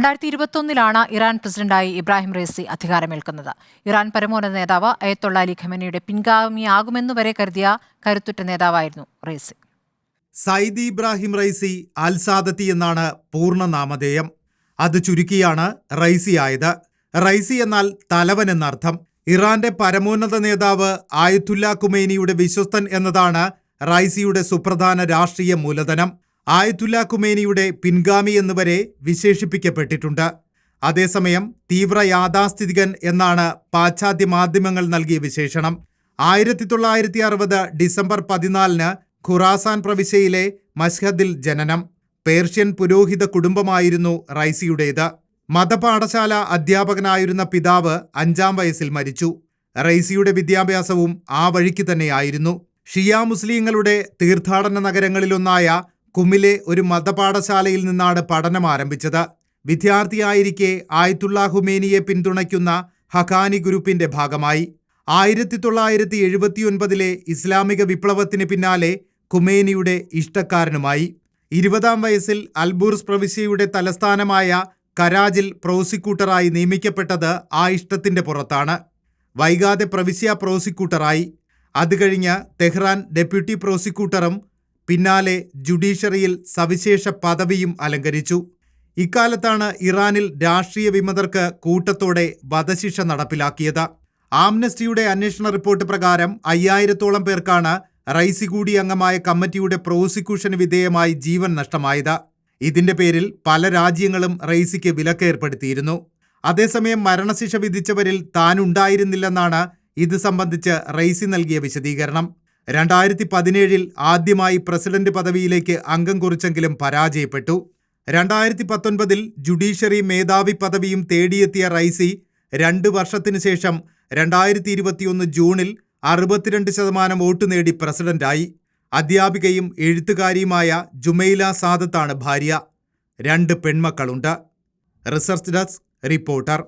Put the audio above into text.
2021 Iran പ്രസിഡന്റായി Ebrahim Raisi അധികാരമേൽക്കുന്നത്. Iran പരമോന്നത നേതാവ് അയതൊള്ള അലി ഖമേനിയുടെ പിൻഗാമിയാകുമെന്നുവരെ കരുതിയ കരുത്തുറ്റ നേതാവായിരുന്നു റൈസി. സയ്യിദ് ഇബ്രാഹിം റൈസി അൽ സാദത്തി എന്നാണ് പൂർണ്ണ നാമധേയം. അത് ചുരുക്കിയാണ് റൈസി ആയത്. റൈസി എന്നാൽ തലവൻ എന്നർത്ഥം. ഇറാന്റെ പരമോന്നത നേതാവ് ആയത്തുല്ല ഖുമൈനിയുടെ വിശ്വസ്തൻ എന്നതാണ് റൈസിയുടെ സുപ്രധാന രാഷ്ട്രീയ മൂലധനം. ആയത്തുല്ല ഖുമൈനിയുടെ പിൻഗാമി എന്നുവരെ വിശേഷിപ്പിക്കപ്പെട്ടിട്ടുണ്ട്. അതേസമയം തീവ്ര യാഥാസ്ഥിതികൻ എന്നാണ് പാശ്ചാത്യ മാധ്യമങ്ങൾ നൽകിയ വിശേഷണം. 1960 ഡിസംബർ 14 ഖുറാസാൻ പ്രവിശ്യയിലെ മശ്ഹദിൽ ജനനം. പേർഷ്യൻ പുരോഹിത കുടുംബമായിരുന്നു റൈസിയുടേത്. മതപാഠശാല അധ്യാപകനായിരുന്ന പിതാവ് 5-ാം വയസ്സിൽ മരിച്ചു. റൈസിയുടെ വിദ്യാഭ്യാസവും ആ വഴിക്ക് തന്നെയായിരുന്നു. ഷിയ മുസ്ലിങ്ങളുടെ തീർത്ഥാടന നഗരങ്ങളിലൊന്നായ കുമിലെ ഒരു മതപാഠശാലയിൽ നിന്നാണ് പഠനം ആരംഭിച്ചത്. വിദ്യാർത്ഥിയായിരിക്കെ ആയത്തുള്ള ഖുമേനിയെ പിന്തുണയ്ക്കുന്ന ഹഖാനി ഗ്രൂപ്പിന്റെ ഭാഗമായി. 1979 ഇസ്ലാമിക വിപ്ലവത്തിന് പിന്നാലെ ഖുമേനിയുടെ ഇഷ്ടക്കാരനുമായി. 20-ാം വയസ്സിൽ അൽബുർസ് പ്രവിശ്യയുടെ തലസ്ഥാനമായ കരാജിൽ പ്രോസിക്യൂട്ടറായി നിയമിക്കപ്പെട്ടത് ആ ഇഷ്ടത്തിന്റെ പുറത്താണ്. വൈകാതെ പ്രവിശ്യ പ്രോസിക്യൂട്ടറായി. അത് കഴിഞ്ഞ് തെഹ്റാൻ ഡെപ്യൂട്ടി പ്രോസിക്യൂട്ടറും പിന്നാലെ ജുഡീഷ്യറിയിൽ സവിശേഷ പദവിയും അലങ്കരിച്ചു. ഇക്കാലത്താണ് ഇറാനിൽ രാഷ്ട്രീയ വിമതർക്ക് കൂട്ടത്തോടെ വധശിക്ഷ നടപ്പിലാക്കിയത്. ആംനസ്റ്റിയുടെ അന്വേഷണ റിപ്പോർട്ട് പ്രകാരം 5000-ഓളം പേർക്കാണ് റൈസി കൂടി അംഗമായ കമ്മിറ്റിയുടെ പ്രോസിക്യൂഷന് വിധേയമായി ജീവൻ നഷ്ടമായത്. ഇതിന്റെ പേരിൽ പല രാജ്യങ്ങളും റൈസിക്ക് വിലക്കേർപ്പെടുത്തിയിരുന്നു. അതേസമയം മരണശിക്ഷ വിധിച്ചവരിൽ താനുണ്ടായിരുന്നില്ലെന്നാണ് ഇത് സംബന്ധിച്ച് റൈസി നൽകിയ വിശദീകരണം. 2017 ആദ്യമായി പ്രസിഡന്റ് പദവിയിലേക്ക് അംഗം കുറിച്ചെങ്കിലും പരാജയപ്പെട്ടു. 2019 ജുഡീഷ്യറി മേധാവി പദവിയും തേടിയെത്തിയ റൈസി 2 വർഷത്തിനു ശേഷം 2021 ജൂണിൽ 62% വോട്ട് നേടി പ്രസിഡന്റായി. അധ്യാപികയും എഴുത്തുകാരിയുമായ ജുമൈല സാദത്താണ് ഭാര്യ. 2 പെൺമക്കളുണ്ട്. Research desk reporter.